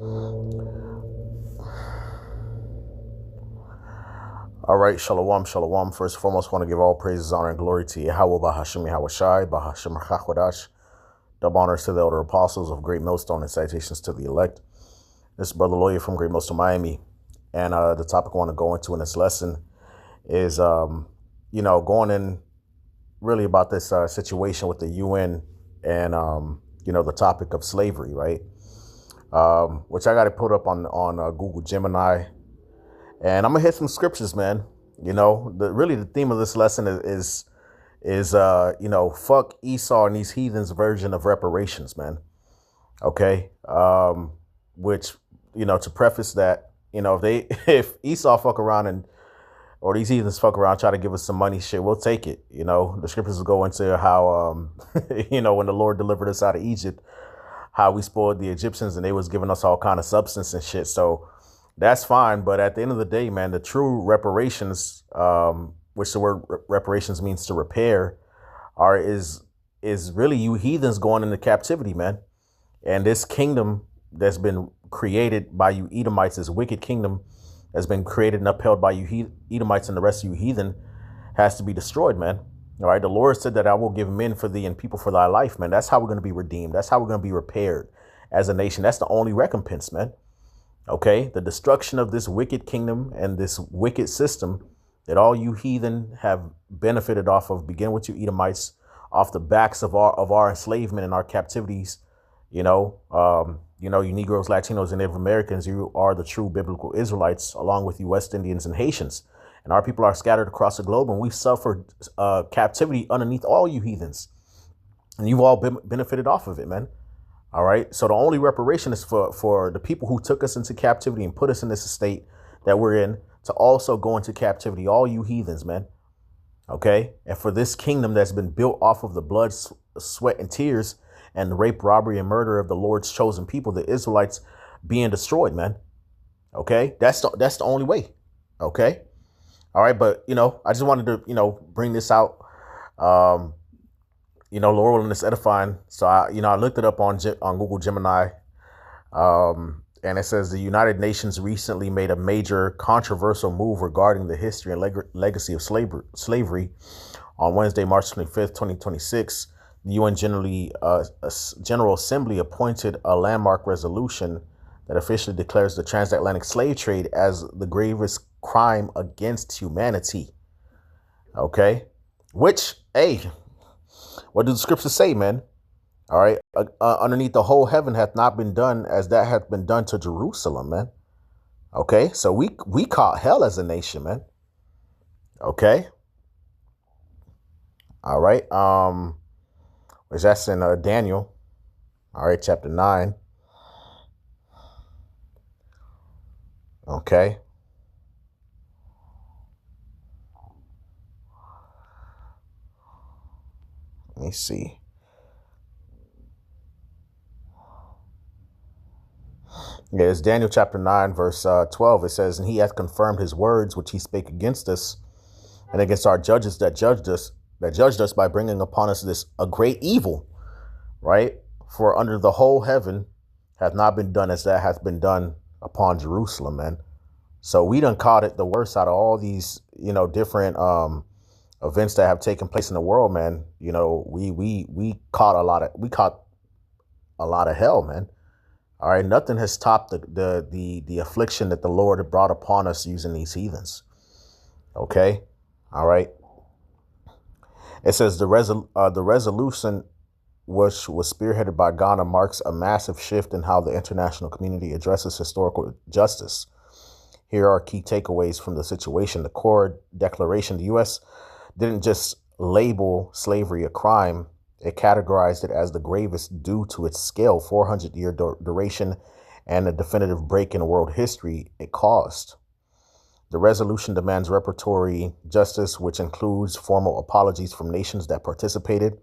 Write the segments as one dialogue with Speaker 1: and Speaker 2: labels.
Speaker 1: All right, shalom, shalom. First and foremost, I want to give all praises, honor, and glory to Yahweh, Bahashim Yahweh Shai, Bahashim Chakwadash. Double honors to the elder apostles of Great Millstone and salutations to the elect. This is Brother Lawyer from Great Millstone, Miami. And the topic I want to go into in this lesson is, going in really about this situation with the UN and, the topic of slavery, right? Which I got to put up on Google Gemini. And I'm gonna hit some scriptures, man. The theme of this lesson is fuck Esau and these heathens' version of reparations, man. Okay. Which, to preface that, if Esau fuck around or these heathens fuck around, try to give us some money, shit, we'll take it. The scriptures go into how, when the Lord delivered us out of Egypt, how we spoiled the Egyptians and they was giving us all kind of substance and shit. So that's fine. But at the end of the day, man, the true reparations, which the word reparations means to repair, is really you heathens going into captivity, man. And this kingdom that's been created by you Edomites, this wicked kingdom that's been created and upheld by you Edomites and the rest of you heathen, has to be destroyed, man. All right. The Lord said that I will give men for thee and people for thy life, man. That's how we're going to be redeemed. That's how we're going to be repaired as a nation. That's the only recompense, man. Okay. The destruction of this wicked kingdom and this wicked system that all you heathen have benefited off of, begin with you Edomites, off the backs of our enslavement and our captivities. You Negroes, Latinos, and Native Americans, you are the true biblical Israelites, along with you West Indians and Haitians. And our people are scattered across the globe, and we've suffered captivity underneath all you heathens. And you've all benefited off of it, man. All right. So the only reparation is for the people who took us into captivity and put us in this state that we're in to also go into captivity, all you heathens, man. OK. And for this kingdom that's been built off of the blood, sweat and tears and the rape, robbery and murder of the Lord's chosen people, the Israelites being destroyed, man. OK, that's the only way. OK. All right. But, I just wanted to, bring this out. Lord willing, it's edifying. So, I looked it up on Google Gemini. And it says the United Nations recently made a major controversial move regarding the history and legacy of slavery. On Wednesday, March 25th, 2026, the UN General Assembly appointed a landmark resolution that officially declares the transatlantic slave trade as the gravest crime against humanity. Okay. Which, hey, what do the scriptures say, man? All right. Underneath the whole heaven hath not been done as that hath been done to Jerusalem, man. Okay. So we caught hell as a nation, man. Okay. All right. Which that's in Daniel. All right. Chapter 9. Okay. Let me see. Yeah, it's Daniel chapter 9, verse 12. It says, and he hath confirmed his words, which he spake against us and against our judges that judged us by bringing upon us a great evil, right? For under the whole heaven hath not been done as that hath been done upon Jerusalem, man. So we done caught it the worst out of all these, different events that have taken place in the world, man. We caught a lot of hell, man. All right. Nothing has topped the affliction that the Lord had brought upon us using these heathens. OK. All right. It says the resolution which was spearheaded by Ghana marks a massive shift in how the international community addresses historical justice. Here are key takeaways from the situation. The core declaration, the U.S. didn't just label slavery a crime. It categorized it as the gravest due to its scale, 400-year duration, and a definitive break in world history it caused. The resolution demands reparatory justice, which includes formal apologies from nations that participated.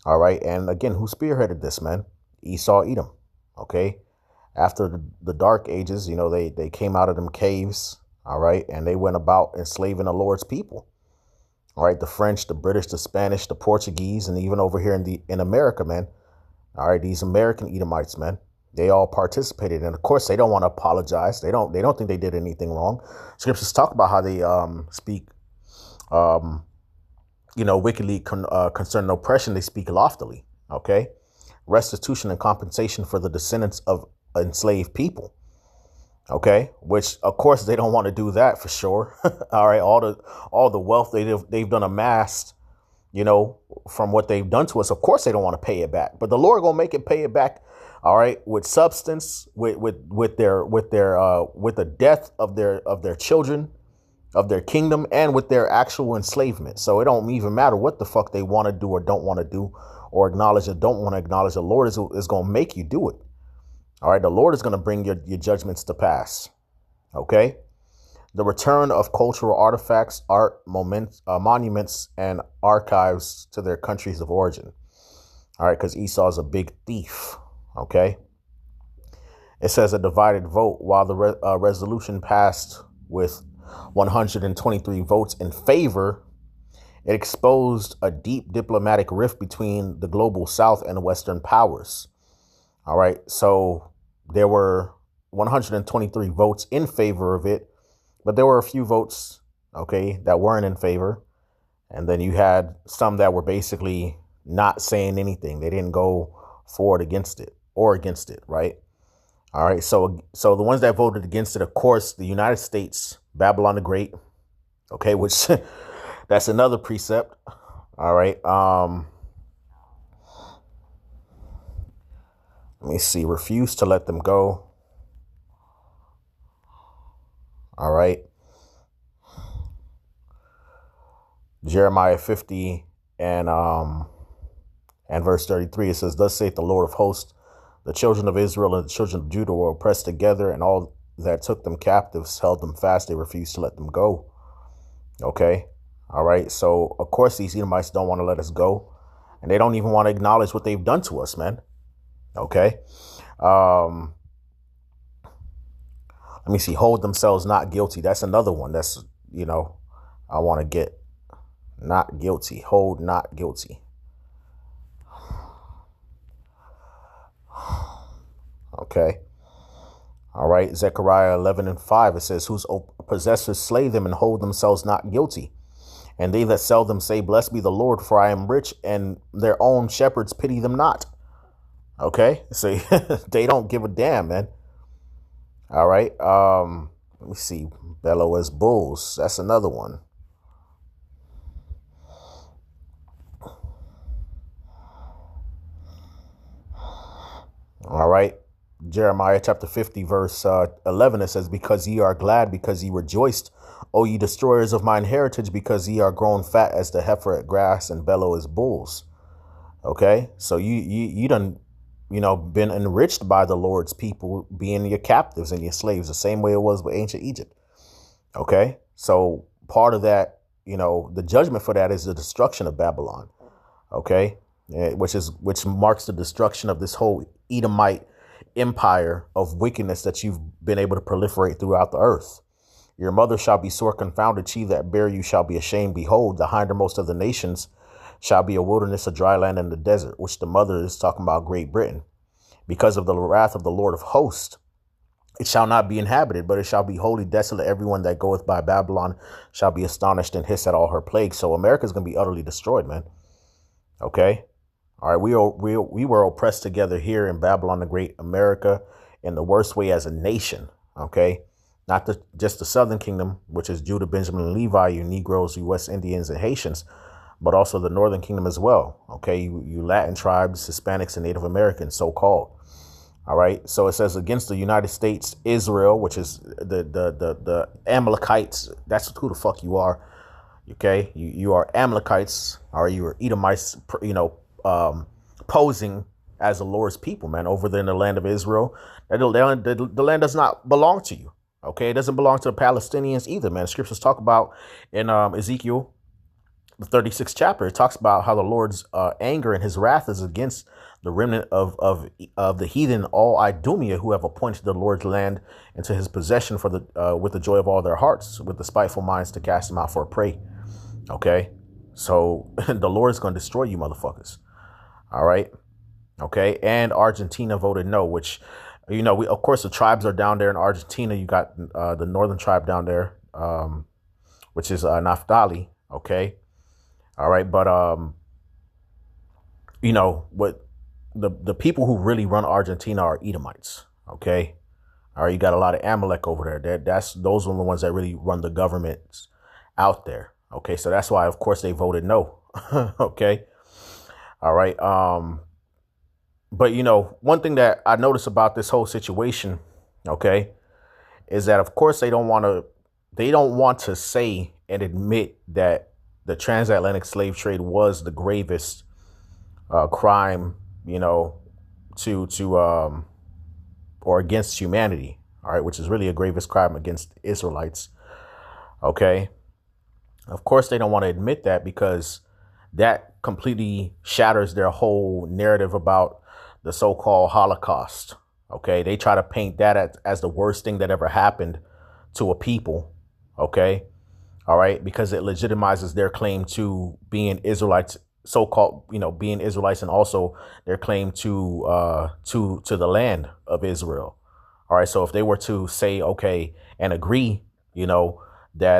Speaker 1: All right. And again, who spearheaded this, man? Esau, Edom. OK. After the dark ages, they came out of them caves. All right. And they went about enslaving the Lord's people. All right. The French, the British, the Spanish, the Portuguese, and even over here in America, man. All right. These American Edomites, man. They all participated, and of course, they don't want to apologize. They don't think they did anything wrong. Scriptures talk about how they speak, wickedly concerning oppression. They speak loftily. Okay, restitution and compensation for the descendants of enslaved people. Okay, which of course they don't want to do that for sure. All right, all the wealth they've done amassed, from what they've done to us. Of course they don't want to pay it back, but the Lord gonna make it pay it back. All right, with substance, with the death of their children, of their kingdom, and with their actual enslavement. So it don't even matter what the fuck they want to do or don't want to do, or acknowledge or don't want to acknowledge. The Lord is gonna make you do it. All right, the Lord is gonna bring your judgments to pass. Okay. The return of cultural artifacts, art, monuments, and archives to their countries of origin. All right, because Esau is a big thief. Okay. It says a divided vote. While the resolution passed with 123 votes in favor, it exposed a deep diplomatic rift between the global South and the Western powers. All right, so there were 123 votes in favor of it, but there were a few votes, okay, that weren't in favor. And then you had some that were basically not saying anything. They didn't go forward against it, right? All right, so the ones that voted against it, of course, the United States, Babylon the Great, okay, which that's another precept. All right, let me see, refused to let them go. All right. Jeremiah 50 and verse 33, it says, "Thus saith the Lord of hosts, the children of Israel and the children of Judah were oppressed together, and all that took them captives held them fast. They refused to let them go." Okay. All right. So, of course, these Edomites don't want to let us go, and they don't even want to acknowledge what they've done to us, man. Okay. Let me see. Hold themselves not guilty. That's another one. That's, I want to get not guilty. Hold not guilty. Okay. All right. Zechariah 11 and 5. It says, "Whose possessors slay them and hold themselves not guilty. And they that sell them say, Blessed be the Lord, for I am rich, and their own shepherds pity them not." Okay. So they don't give a damn, man. All right. Let me see. Bellow as bulls. That's another one. All right. Jeremiah chapter 50, verse 11, it says, "Because ye are glad, because ye rejoiced, O ye destroyers of mine heritage, because ye are grown fat as the heifer at grass and bellow as bulls." Okay. So you done, been enriched by the Lord's people being your captives and your slaves, the same way it was with ancient Egypt. Okay. So part of that, the judgment for that is the destruction of Babylon. Okay. Which marks the destruction of this whole Edomite empire of wickedness that you've been able to proliferate throughout the earth. "Your mother shall be sore confounded. She that bare you shall be ashamed. Behold, the hindermost of the nations shall be a wilderness, a dry land, and the desert," which the mother is talking about Great Britain. "Because of the wrath of the Lord of hosts, it shall not be inhabited, but it shall be wholly desolate. Everyone that goeth by Babylon shall be astonished and hiss at all her plagues." So America's going to be utterly destroyed, man. Okay. All right. We were oppressed together here in Babylon the Great, America, in the worst way as a nation. Okay. Not just the Southern Kingdom, which is Judah, Benjamin, and Levi, you Negroes, you West Indians, and Haitians, but also the Northern Kingdom as well. Okay. You Latin tribes, Hispanics, and Native Americans, so-called. All right. So it says, "Against the United States, Israel," which is the Amalekites. That's who the fuck you are. Okay. You are Amalekites, or you are Edomites, posing as the Lord's people, man, over there in the land of Israel. The land does not belong to you. Okay. It doesn't belong to the Palestinians either, man. Scriptures talk about in Ezekiel, the 36th chapter, it talks about how the Lord's anger and his wrath is against the remnant of the heathen, all Idumea, who have appointed the Lord's land into his possession for with the joy of all their hearts, with the spiteful minds to cast them out for a prey. Okay. So the Lord is going to destroy you motherfuckers. All right. Okay. And Argentina voted no, which You know, we of course the tribes are down there in Argentina. You got the northern tribe down there, which is Naphtali. Okay, all right, but you know what? The people who really run Argentina are Edomites. Okay, all right, you got a lot of Amalek over there. Those are the ones that really run the governments out there. Okay, so that's why, of course, they voted no. Okay, all right. But you know, one thing that I noticed about this whole situation, okay, is that of course they don't want to say and admit that the transatlantic slave trade was the gravest crime, you know, to or against humanity, all right, which is really a gravest crime against Israelites. Okay, of course they don't want to admit that because that completely shatters their whole narrative about the so-called Holocaust. Okay, they try to paint that as the worst thing that ever happened to a people. Okay, all right, because it legitimizes their claim to being Israelites, so-called, you know, being Israelites, and also their claim to the land of Israel. All right, so if they were to say okay and agree, you know, that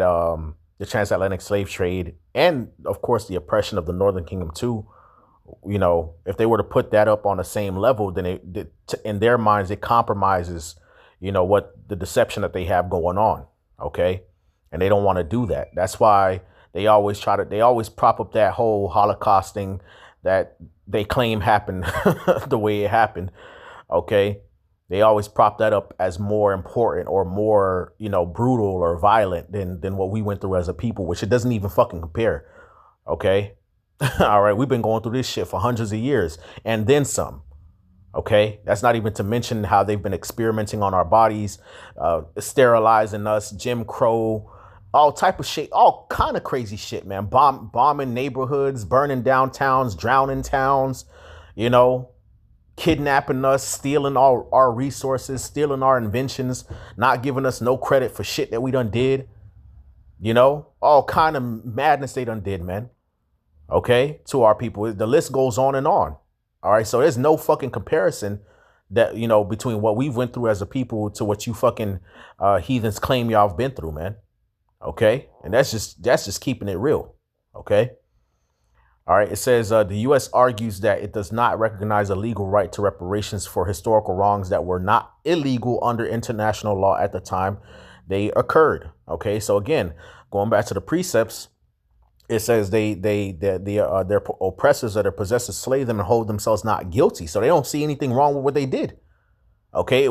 Speaker 1: the transatlantic slave trade and of course the oppression of the Northern Kingdom too, you know, if they were to put that up on the same level, then in their minds it compromises, you know, what the deception that they have going on. Okay, and they don't want to do that. That's why they always prop up that whole Holocaust thing that they claim happened the way it happened. Okay, they always prop that up as more important or more, you know, brutal or violent than what we went through as a people, which it doesn't even fucking compare. Okay. All right. We've been going through this shit for hundreds of years and then some. Okay. That's not even to mention how they've been experimenting on our bodies, sterilizing us, Jim Crow, all type of shit, all kind of crazy shit, man. Bombing neighborhoods, burning down towns, drowning towns, you know, kidnapping us, stealing all our resources, stealing our inventions, not giving us no credit for shit that we done did. You know, all kind of madness they done did, man. Okay, to our people. The list goes on and on. All right, so there's no fucking comparison that, you know, between what we've went through as a people to what you fucking heathens claim y'all have been through, man. Okay, and that's just keeping it real. Okay. All right, it says the U.S. argues that it does not recognize a legal right to reparations for historical wrongs that were not illegal under international law at the time they occurred. Okay, so again, going back to the precepts, it says their oppressors or their possessors slay them and hold themselves not guilty. So they don't see anything wrong with what they did. Okay,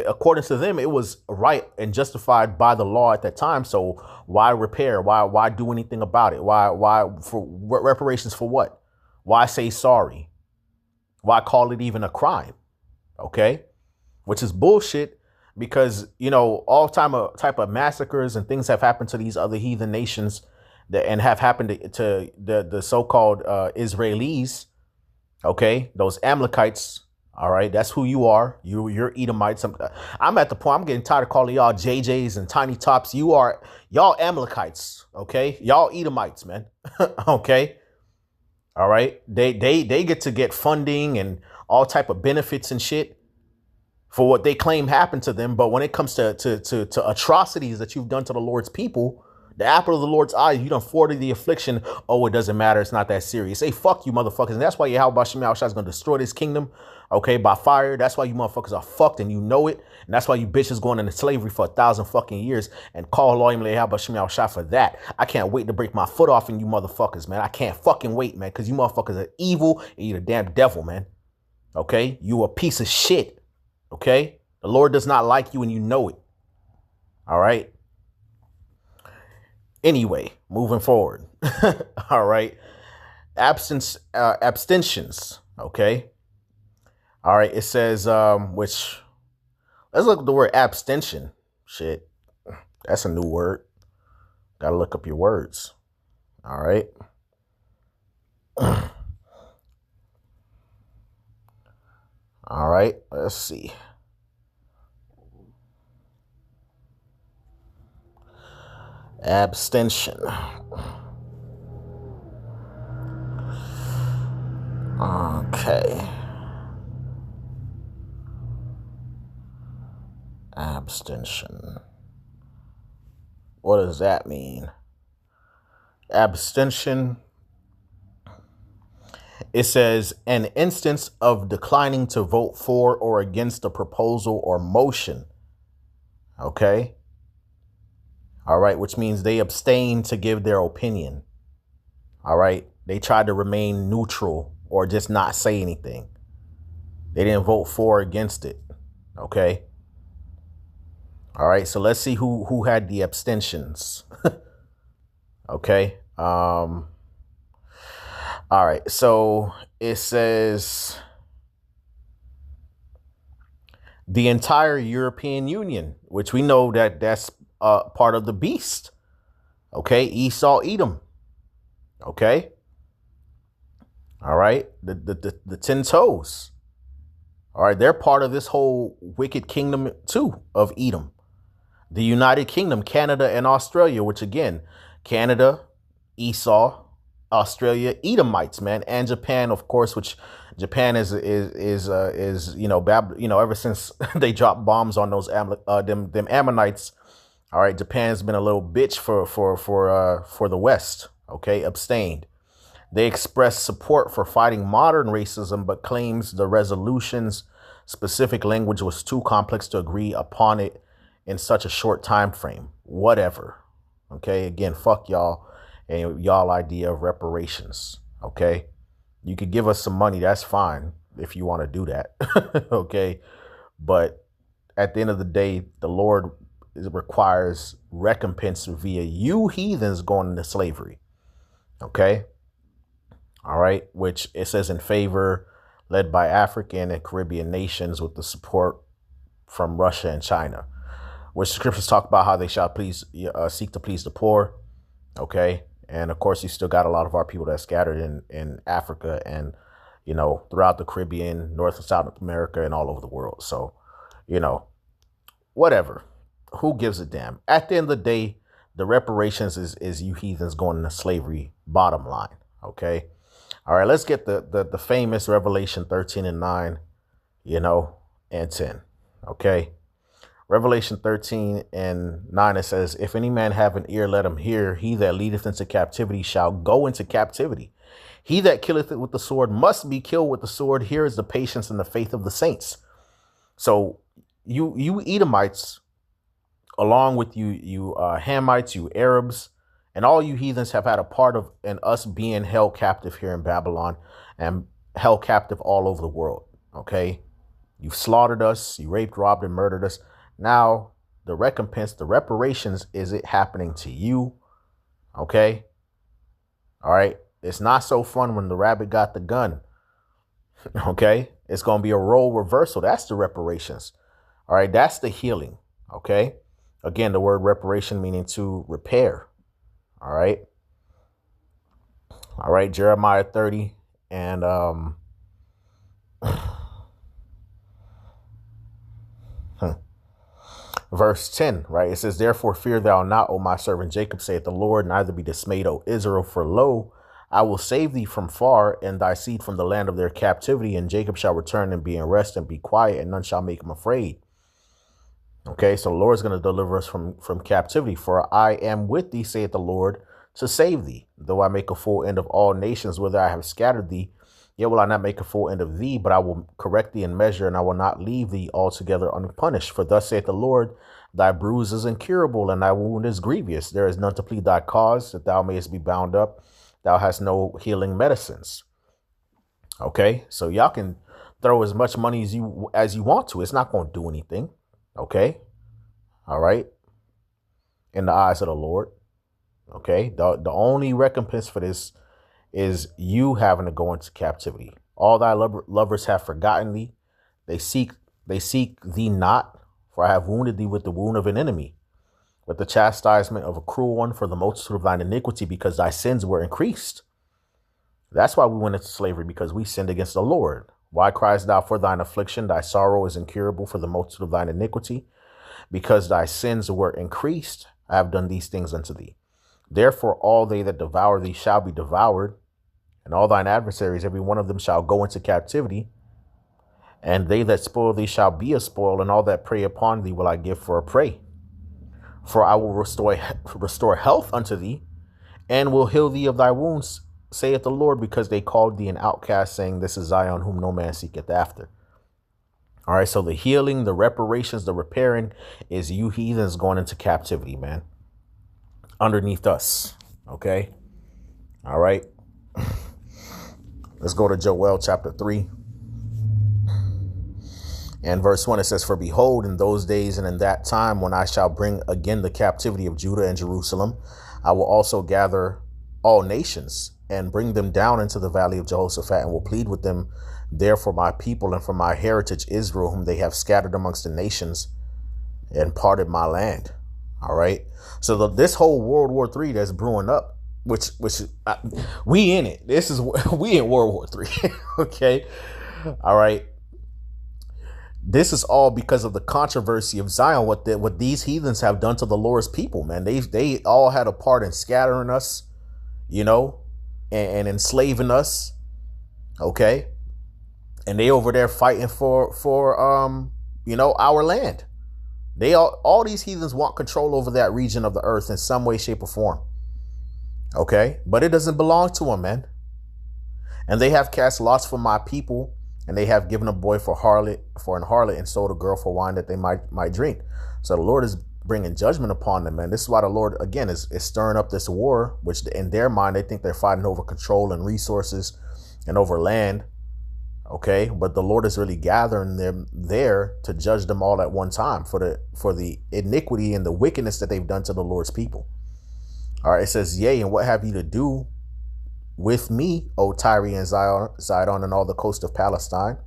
Speaker 1: according to them, it was right and justified by the law at that time. So why repair? Why do anything about it? Why for reparations for what? Why say sorry? Why call it even a crime? Okay, which is bullshit because, you know, all type of massacres and things have happened to these other heathen nations and have happened to the so-called Israelis. Okay, those Amalekites. All right, that's who you are. You're Edomites. I'm at the point. I'm getting tired of calling y'all JJs and Tiny Tops. Y'all Amalekites. Okay, y'all Edomites, man. Okay, all right. They get funding and all type of benefits and shit for what they claim happened to them. But when it comes to atrocities that you've done to the Lord's people, the apple of the Lord's eye, you done forwarded the affliction. Oh, it doesn't matter. It's not that serious. Hey, fuck you, motherfuckers. And that's why Yahweh Shem Yahushua is going to destroy this kingdom, okay, by fire. That's why you motherfuckers are fucked and you know it. And that's why you bitches going into slavery for 1,000 fucking years and call Loyim Yahweh Shem Yahushua for that. I can't wait to break my foot off in you motherfuckers, man. I can't fucking wait, man, because you motherfuckers are evil and you're the damn devil, man. Okay? You a piece of shit. Okay? The Lord does not like you and you know it. All right? Anyway, moving forward. All right. Abstentions. Okay. All right. It says, let's look at the word abstention. Shit. That's a new word. Gotta look up your words. All right. All right. Let's see. Abstention. Okay. Abstention. What does that mean? Abstention. It says an instance of declining to vote for or against a proposal or motion. Okay. All right. Which means they abstain to give their opinion. All right. They tried to remain neutral or just not say anything. They didn't vote for or against it. Okay. All right. So let's see who had the abstentions. Okay. All right. So it says the entire European Union, which we know that's part of the beast. Okay. Esau, Edom. Okay. All right. The 10 toes. All right. They're part of this whole wicked kingdom too of Edom. The United Kingdom, Canada and Australia, which again, Canada, Esau, Australia, Edomites, man, and Japan, of course, which Japan is ever since they dropped bombs on those them Ammonites. All right, Japan's been a little bitch for the West. Okay, abstained. They expressed support for fighting modern racism, but claims the resolution's specific language was too complex to agree upon it in such a short time frame. Whatever. Okay, again, fuck y'all and y'all idea of reparations. Okay, you could give us some money, that's fine if you want to do that. Okay, but at the end of the day, the Lord requires recompense via you heathens going into slavery. Okay. All right, which it says in favor led by African and Caribbean nations with the support from Russia and China, which scriptures talk about how they shall seek to please the poor. Okay. And of course, you still got a lot of our people that are scattered in Africa and, throughout the Caribbean, North and South America and all over the world. So, whatever. Who gives a damn? At the end of the day, the reparations is you heathens going into slavery, bottom line. Okay. All right, let's get the famous Revelation 13 and 9, and 10. Okay. Revelation 13 and 9, it says, if any man have an ear, let him hear. He that leadeth into captivity shall go into captivity. He that killeth it with the sword must be killed with the sword. Here is the patience and the faith of the saints. So you Edomites, along with you Hamites, you Arabs, and all you heathens have had a part of in us being held captive here in Babylon and held captive all over the world. Okay. You've slaughtered us. You raped, robbed, and murdered us. Now, the recompense, the reparations, is it happening to you? Okay. All right. It's not so fun when the rabbit got the gun. Okay. It's going to be a role reversal. That's the reparations. All right. That's the healing. Okay. Again, the word reparation meaning to repair. All right. All right. Jeremiah 30 and verse 10, right? It says, therefore fear thou not, O my servant Jacob, saith the Lord, neither be dismayed, O Israel, for lo, I will save thee from far and thy seed from the land of their captivity, and Jacob shall return and be in rest and be quiet, and none shall make him afraid. Okay, so the Lord is going to deliver us from captivity. For I am with thee, saith the Lord, to save thee. Though I make a full end of all nations, whither I have scattered thee, yet will I not make a full end of thee, but I will correct thee in measure, and I will not leave thee altogether unpunished. For thus saith the Lord, thy bruise is incurable, and thy wound is grievous. There is none to plead thy cause, that thou mayest be bound up. Thou hast no healing medicines. Okay, so y'all can throw as much money as you want to. It's not going to do anything. Okay. All right. In the eyes of the Lord. Okay. The only recompense for this is you having to go into captivity. All thy lovers have forgotten thee. They seek thee not, for I have wounded thee with the wound of an enemy, with the chastisement of a cruel one, for the multitude of thine iniquity, because thy sins were increased. That's why we went into slavery, because we sinned against the Lord. Why criest thou for thine affliction? Thy sorrow is incurable for the multitude of thine iniquity, because thy sins were increased. I have done these things unto thee. Therefore, all they that devour thee shall be devoured, and all thine adversaries, every one of them, shall go into captivity. And they that spoil thee shall be a spoil, and all that prey upon thee will I give for a prey. For I will restore health unto thee, and will heal thee of thy wounds, saith the Lord, because they called thee an outcast, saying, This is Zion, whom no man seeketh after. All right, so the healing, the reparations, the repairing is you heathens going into captivity, man, underneath us. Okay. All right. Let's go to Joel chapter 3 and verse 1. It says, For behold, in those days and in that time, when I shall bring again the captivity of Judah and Jerusalem, I will also gather all nations and bring them down into the valley of Jehoshaphat, and will plead with them there for my people and for my heritage Israel, whom they have scattered amongst the nations and parted my land. All right. So this whole World War III that's brewing up, which we in it. This is we in World War III. Okay. All right. This is all because of the controversy of Zion, what these heathens have done to the Lord's people, man. They all had a part in scattering us, and enslaving us. Okay. And they over there fighting for our land. All these heathens want control over that region of the earth in some way, shape, or form. Okay. But it doesn't belong to them, man. And they have cast lots for my people, and they have given a boy for an harlot, and sold a girl for wine that they might drink. So the Lord is bringing judgment upon them, man. This is why the Lord, again, is stirring up this war, which in their mind, they think they're fighting over control and resources and over land. Okay. But the Lord is really gathering them there to judge them all at one time for the iniquity and the wickedness that they've done to the Lord's people. All right. It says, Yea, and what have you to do with me, O Tyre and Zidon, and all the coast of Palestine?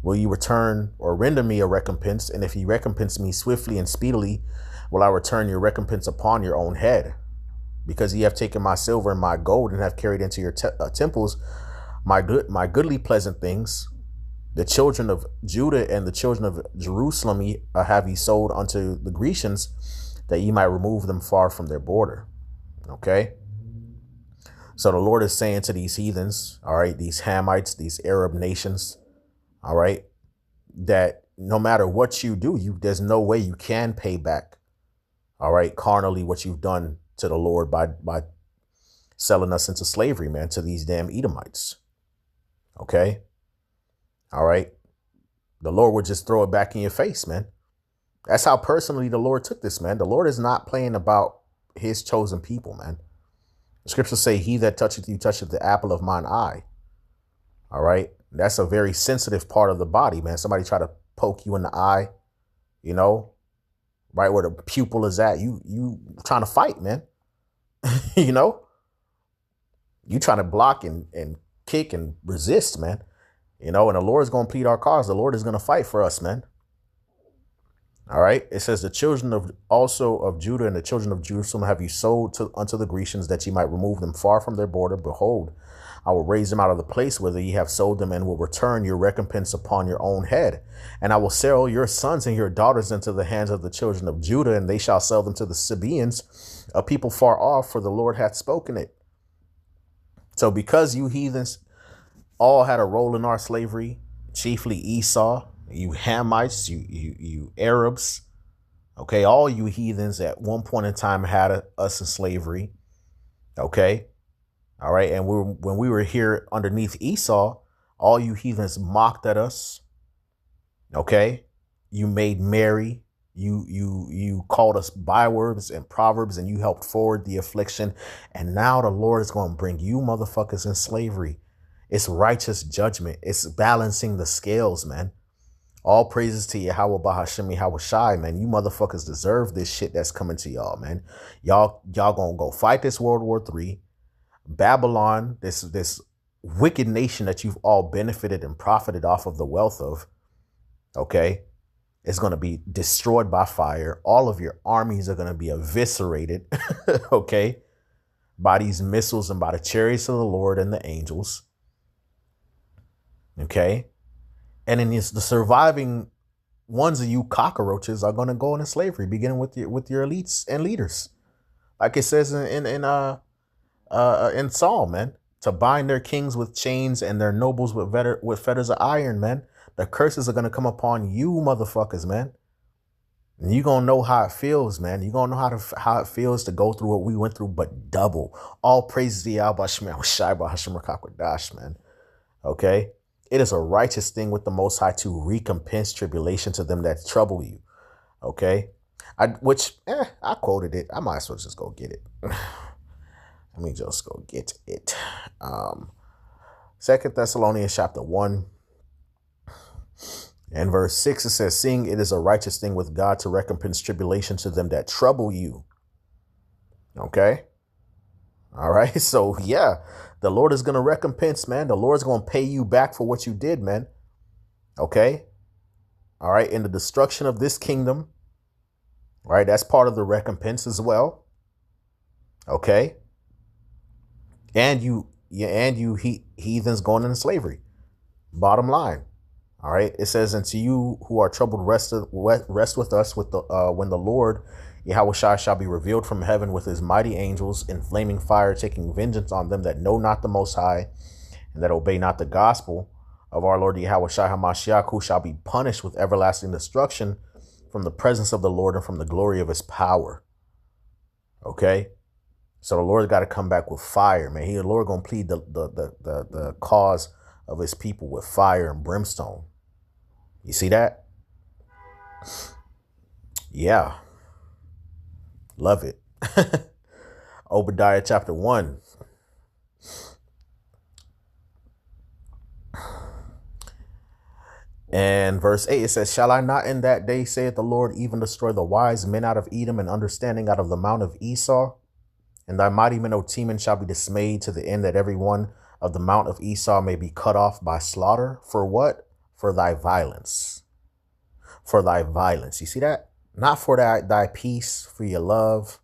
Speaker 1: Will you return or render me a recompense? And if you recompense me swiftly and speedily, will I return your recompense upon your own head? Because ye have taken my silver and my gold, and have carried into your temples my goodly pleasant things. The children of Judah and the children of Jerusalem have ye sold unto the Grecians, that ye might remove them far from their border. Okay. So the Lord is saying to these heathens, all right, these Hamites, these Arab nations, all right, that no matter what you do, there's no way you can pay back, all right, carnally what you've done to the Lord by selling us into slavery, man, to these damn Edomites. Okay. All right. The Lord would just throw it back in your face, man. That's how personally the Lord took this, man. The Lord is not playing about his chosen people, man. The scriptures say, He that toucheth you toucheth the apple of mine eye. All right. That's a very sensitive part of the body, man. Somebody try to poke you in the eye, right where the pupil is at. You trying to fight, man. You trying to block and kick and resist, man. And the Lord is going to plead our cause. The Lord is going to fight for us, man. All right. It says, the children of Judah and the children of Jerusalem have you sold unto the Grecians, that ye might remove them far from their border. Behold, I will raise them out of the place whither ye have sold them, and will return your recompense upon your own head. And I will sell your sons and your daughters into the hands of the children of Judah, and they shall sell them to the Sabaeans, a people far off, for the Lord hath spoken it. So because you heathens all had a role in our slavery, chiefly Esau, you Hamites, you Arabs, okay, all you heathens at one point in time had us in slavery, okay, all right, and when we were here underneath Esau, all you heathens mocked at us, okay, you made merry, you called us bywords and proverbs, and you helped forward the affliction, and now the Lord is going to bring you motherfuckers in slavery. It's righteous judgment. It's balancing the scales, man. All praises to Yahweh Bahashemi Hawashai, man. You motherfuckers deserve this shit that's coming to y'all, man. Y'all gonna go fight this World War III. Babylon, this wicked nation that you've all benefited and profited off of the wealth of, okay, is going to be destroyed by fire. All of your armies are going to be eviscerated, okay, by these missiles and by the chariots of the Lord and the angels. Okay. And then the surviving ones of you cockroaches are going to go into slavery, beginning with your elites and leaders. Like it says in Psalm, man, to bind their kings with chains and their nobles with fetters of iron, man. The curses are going to come upon you motherfuckers, man. And you're going to know how it feels, man. You're going to know how it feels to go through what we went through, but double. All praises to Yahweh Shai Hashem Dash, man. Okay? It is a righteous thing with the Most High to recompense tribulation to them that trouble you. Okay? I quoted it. I might as well just go get it. Let me just go get it. 2 Thessalonians chapter 1 and verse 6, it says, seeing it is a righteous thing with God to recompense tribulation to them that trouble you. Okay? All right? So, yeah, the Lord is going to recompense, man. The Lord's going to pay you back for what you did, man. Okay? All right? In the destruction of this kingdom, right? That's part of the recompense as well. Okay? And you heathens going into slavery. Bottom line. All right. It says, and to you who are troubled, rest with us with the when the Lord Yahweh shall be revealed from heaven with his mighty angels in flaming fire, taking vengeance on them that know not the Most High and that obey not the gospel of our Lord Yahweh HaMashiach, who shall be punished with everlasting destruction from the presence of the Lord and from the glory of his power. Okay. So the Lord got to come back with fire, man. The Lord gonna plead the cause of his people with fire and brimstone. You see that? Yeah. Love it. Obadiah chapter 1. And verse 8, it says, shall I not in that day, saith the Lord, even destroy the wise men out of Edom and understanding out of the mount of Esau? And thy mighty men, O Teman, shall be dismayed to the end that every one of the mount of Esau may be cut off by slaughter. For what? For thy violence. For thy violence. You see that? Not for thy peace, for your love,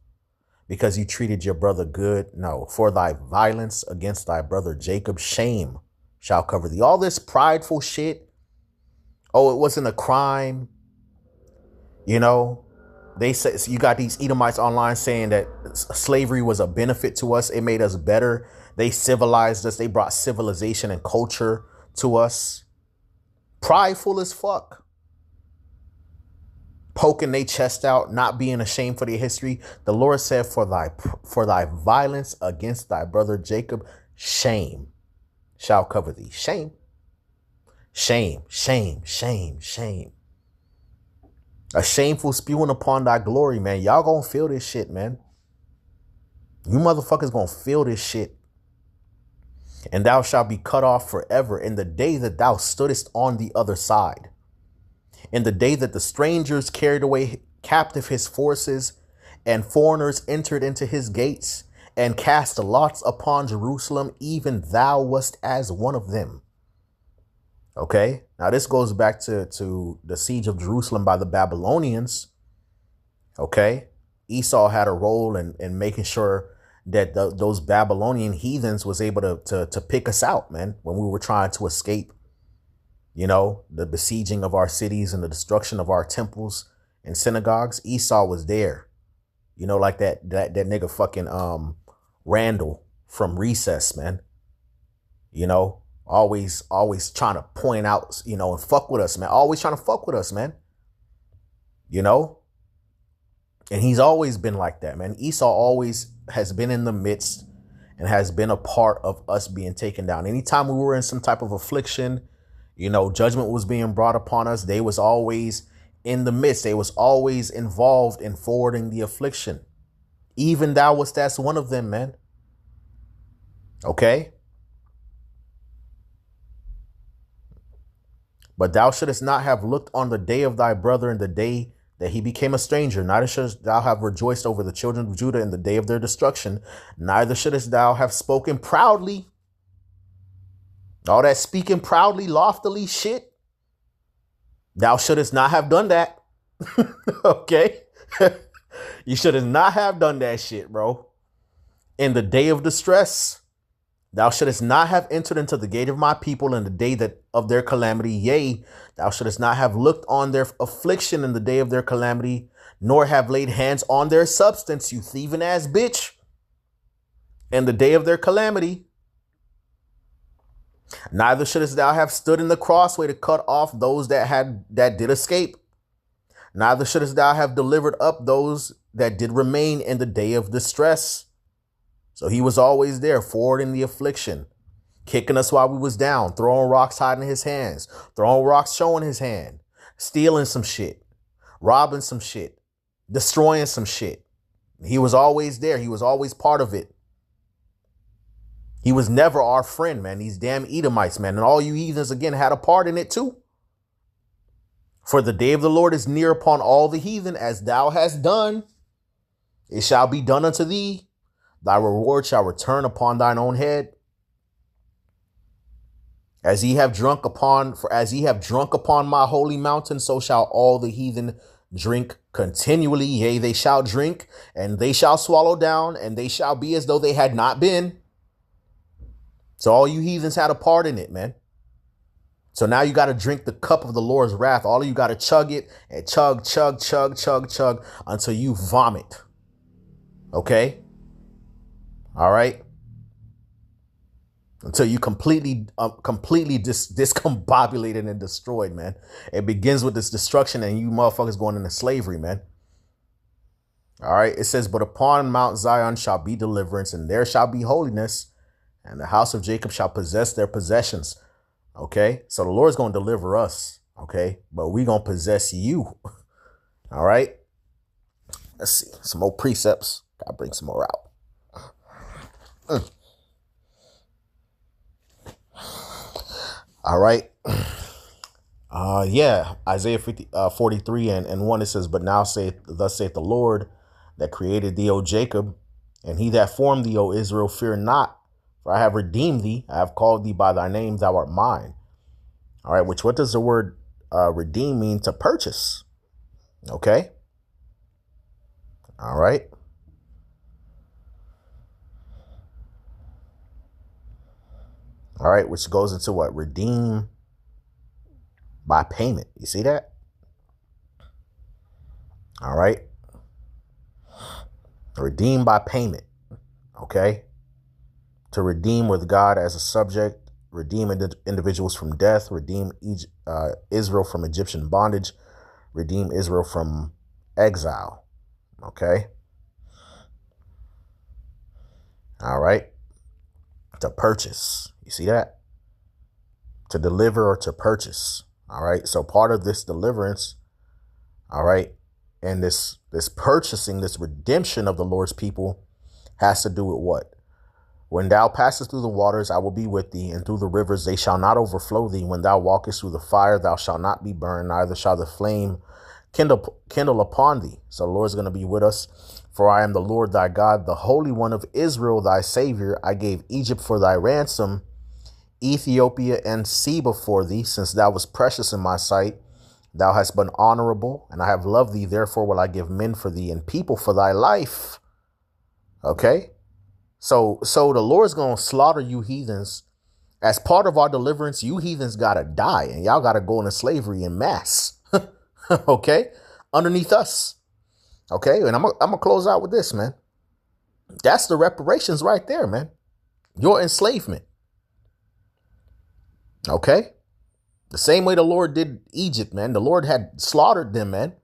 Speaker 1: because you treated your brother good. No, for thy violence against thy brother Jacob, shame shall cover thee. All this prideful shit. Oh, it wasn't a crime. You know, they say, so you got these Edomites online saying that slavery was a benefit to us. It made us better. They civilized us. They brought civilization and culture to us. Prideful as fuck. Poking their chest out, not being ashamed for their history. The Lord said, for thy violence against thy brother Jacob, shame shall cover thee. Shame. Shame, shame, shame, shame. A shameful spewing upon thy glory, man. Y'all gonna feel this shit, man. You motherfuckers gonna feel this shit. And thou shalt be cut off forever in the day that thou stoodest on the other side. In the day that the strangers carried away captive his forces, and foreigners entered into his gates, and cast lots upon Jerusalem, even thou wast as one of them. Okay, now this goes back to the siege of Jerusalem by the Babylonians. Okay, Esau had a role in making sure that those Babylonian heathens was able to pick us out, man, when we were trying to escape, you know, the besieging of our cities and the destruction of our temples and synagogues. Esau was there, you know, like that nigga fucking Randall from Recess, man, you know. Always trying to point out, you know, and fuck with us, man. Always trying to fuck with us, man. You know? And he's always been like that, man. Esau always has been in the midst and has been a part of us being taken down. Anytime we were in some type of affliction, you know, judgment was being brought upon us. They was always in the midst. They was always involved in forwarding the affliction. Even that's one of them, man. Okay? But thou shouldest not have looked on the day of thy brother in the day that he became a stranger. Neither shouldest thou have rejoiced over the children of Judah in the day of their destruction. Neither shouldest thou have spoken proudly. All that speaking proudly, loftily shit. Thou shouldest not have done that. Okay? You shouldest not have done that shit, bro. In the day of distress. Thou shouldest not have entered into the gate of my people in the day of their calamity. Yea, thou shouldest not have looked on their affliction in the day of their calamity, nor have laid hands on their substance, you thieving ass bitch, in the day of their calamity. Neither shouldest thou have stood in the crossway to cut off those that did escape. Neither shouldest thou have delivered up those that did remain in the day of distress. So he was always there, forward in the affliction, kicking us while we was down, throwing rocks, hiding his hands, throwing rocks, showing his hand, stealing some shit, robbing some shit, destroying some shit. He was always there. He was always part of it. He was never our friend, man. These damn Edomites, man. And all you heathens, again, had a part in it too. For the day of the Lord is near upon all the heathen, as thou hast done. It shall be done unto thee. Thy reward shall return upon thine own head. As ye have drunk upon my holy mountain, so shall all the heathen drink continually. Yea, they shall drink, and they shall swallow down, and they shall be as though they had not been. So all you heathens had a part in it, man. So now you got to drink the cup of the Lord's wrath. All of you got to chug it and chug until you vomit. Okay? All right? Until you completely discombobulated and destroyed, man. It begins with this destruction and you motherfuckers going into slavery, man. All right? It says, but upon Mount Zion shall be deliverance, and there shall be holiness, and the house of Jacob shall possess their possessions. Okay? So the Lord's going to deliver us. Okay? But we're going to possess you. All right? Let's see. Some more precepts. Gotta bring some more out. All right. Yeah. Isaiah 43 and 1, it says, but now thus saith the Lord that created thee, O Jacob, and he that formed thee, O Israel, fear not, for I have redeemed thee. I have called thee by thy name. Thou art mine. All right. What does the word redeem mean? To purchase. Okay. All right. All right, which goes into what? Redeem by payment. You see that? All right. Redeem by payment. Okay. To redeem with God as a subject, redeem individuals from death, redeem Israel from Egyptian bondage, redeem Israel from exile. Okay. All right. To purchase. You see that? To deliver or to purchase. All right. So part of this deliverance, all right, and this purchasing, this redemption of the Lord's people has to do with what? When thou passest through the waters, I will be with thee, and through the rivers they shall not overflow thee. When thou walkest through the fire, thou shalt not be burned, neither shall the flame kindle upon thee. So the Lord's going to be with us. For I am the Lord thy God, the Holy One of Israel, thy Savior. I gave Egypt for thy ransom, Ethiopia and Seba for thee, since thou wast precious in my sight. Thou hast been honorable, and I have loved thee. Therefore will I give men for thee and people for thy life. Okay? So the Lord's going to slaughter you heathens. As part of our deliverance, you heathens got to die, and y'all got to go into slavery en masse. Okay? Underneath us. Okay? And I'm going to close out with this, man. That's the reparations right there, man. Your enslavement. Okay? The same way the Lord did Egypt, man. The Lord had slaughtered them, man.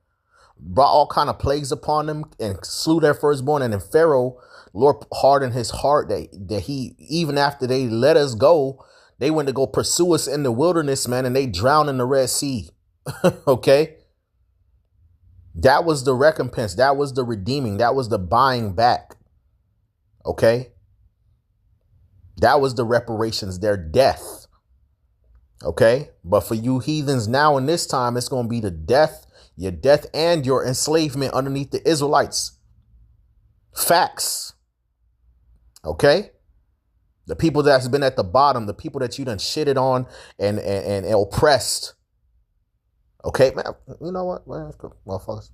Speaker 1: Brought all kind of plagues upon them and slew their firstborn. And then Pharaoh, Lord hardened his heart that he, even after they let us go, they went to go pursue us in the wilderness, man. And they drowned in the Red Sea. Okay? That was the recompense. That was the redeeming. That was the buying back. Okay? That was the reparations, their death. Okay? But for you heathens now in this time, it's going to be the death, your death and your enslavement underneath the Israelites. Facts. Okay? The people that's been at the bottom, the people that you done shitted on and oppressed. Okay, man. You know what, man? Motherfuckers.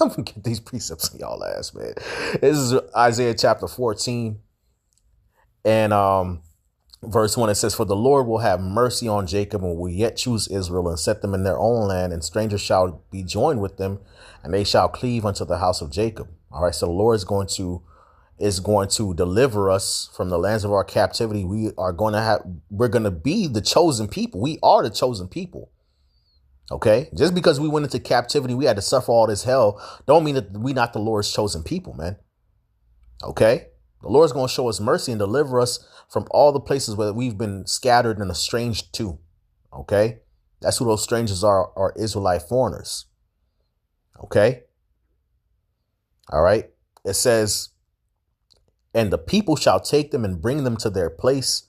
Speaker 1: I'm going to get these precepts on y'all ass, man. This is Isaiah chapter 14. And verse 1, it says, for the Lord will have mercy on Jacob and will yet choose Israel and set them in their own land, and strangers shall be joined with them, and they shall cleave unto the house of Jacob. All right, so the Lord is going to is going to deliver us from the lands of our captivity. We're going to be the chosen people. We are the chosen people. Okay. Just because we went into captivity, we had to suffer all this hell, don't mean that we not the Lord's chosen people, man. Okay. The Lord's going to show us mercy and deliver us from all the places where we've been scattered and estranged to. Okay. That's who those strangers are Israelite foreigners. Okay. All right. It says, and the people shall take them and bring them to their place,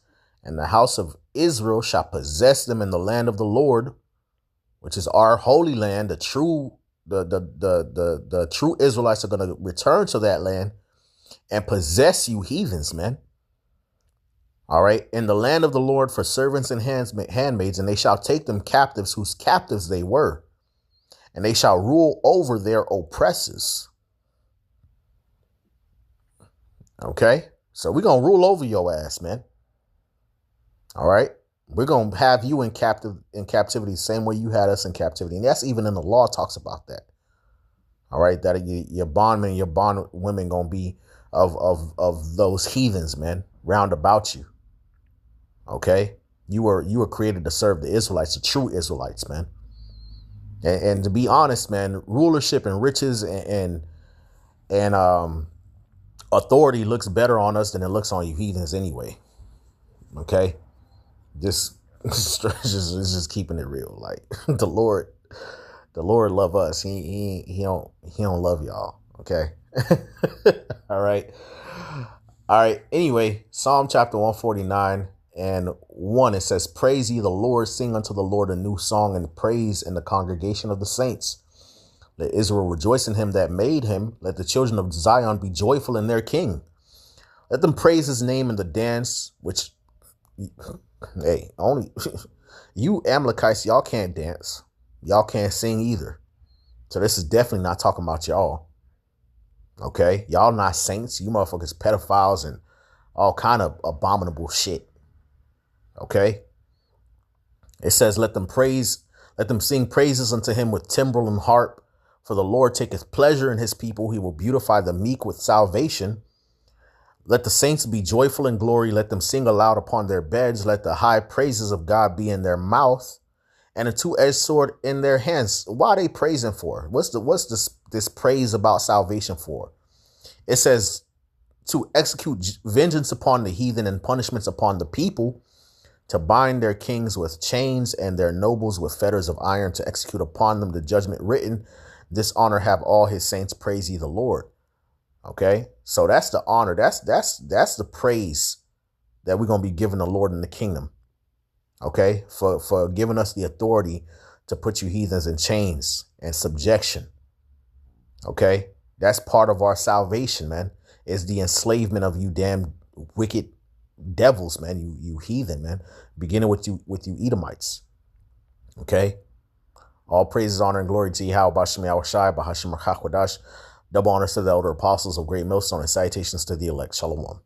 Speaker 1: and the house of Israel shall possess them in the land of the Lord, which is our holy land. The true Israelites are going to return to that land and possess you heathens, man. All right. In the land of the Lord for servants and handmaids, and they shall take them captives whose captives they were, and they shall rule over their oppressors. Okay. So we're going to rule over your ass, man. All right. We're going to have you in captivity the same way you had us in captivity. And that's even in the law talks about that. All right. That your bondmen, your bondwomen going to be of those heathens, man, round about you. Okay. You were created to serve the Israelites, the true Israelites, man. And to be honest, man, rulership and riches and authority looks better on us than it looks on you heathens anyway. Okay. This is just keeping it real. Like the Lord love us. He don't love y'all. Okay. All right. Anyway, Psalm chapter 149 and 1, it says, praise ye the Lord, sing unto the Lord a new song, and praise in the congregation of the saints. Let Israel rejoice in him that made him. Let the children of Zion be joyful in their king. Let them praise his name in the dance, which, hey, only you Amalekites, y'all can't dance. Y'all can't sing either. So this is definitely not talking about y'all. Okay. Y'all not saints. You motherfuckers pedophiles and all kind of abominable shit. Okay. It says, let them sing praises unto him with timbrel and harp. For the Lord taketh pleasure in his people. He will beautify the meek with salvation. Let the saints be joyful in glory. Let them sing aloud upon their beds. Let the high praises of God be in their mouth and a two-edged sword in their hands. Why are they praising for? What's this praise about salvation for? It says to execute vengeance upon the heathen and punishments upon the people, to bind their kings with chains and their nobles with fetters of iron, to execute upon them the judgment written. This honor have all his saints, praise ye the Lord. Okay, so that's the honor. That's the praise that we're going to be giving the Lord in the kingdom. Okay, for giving us the authority to put you heathens in chains and subjection. Okay, that's part of our salvation, man, is the enslavement of you damn wicked devils, man, you heathen, man, beginning with you Edomites. Okay, all praises, honor, and glory to Yahweh, Bashim Yahushai, Bahashim Rachakwadash. Double honors to the elder apostles of Great Millstone, and salutations to the elect. Shalom.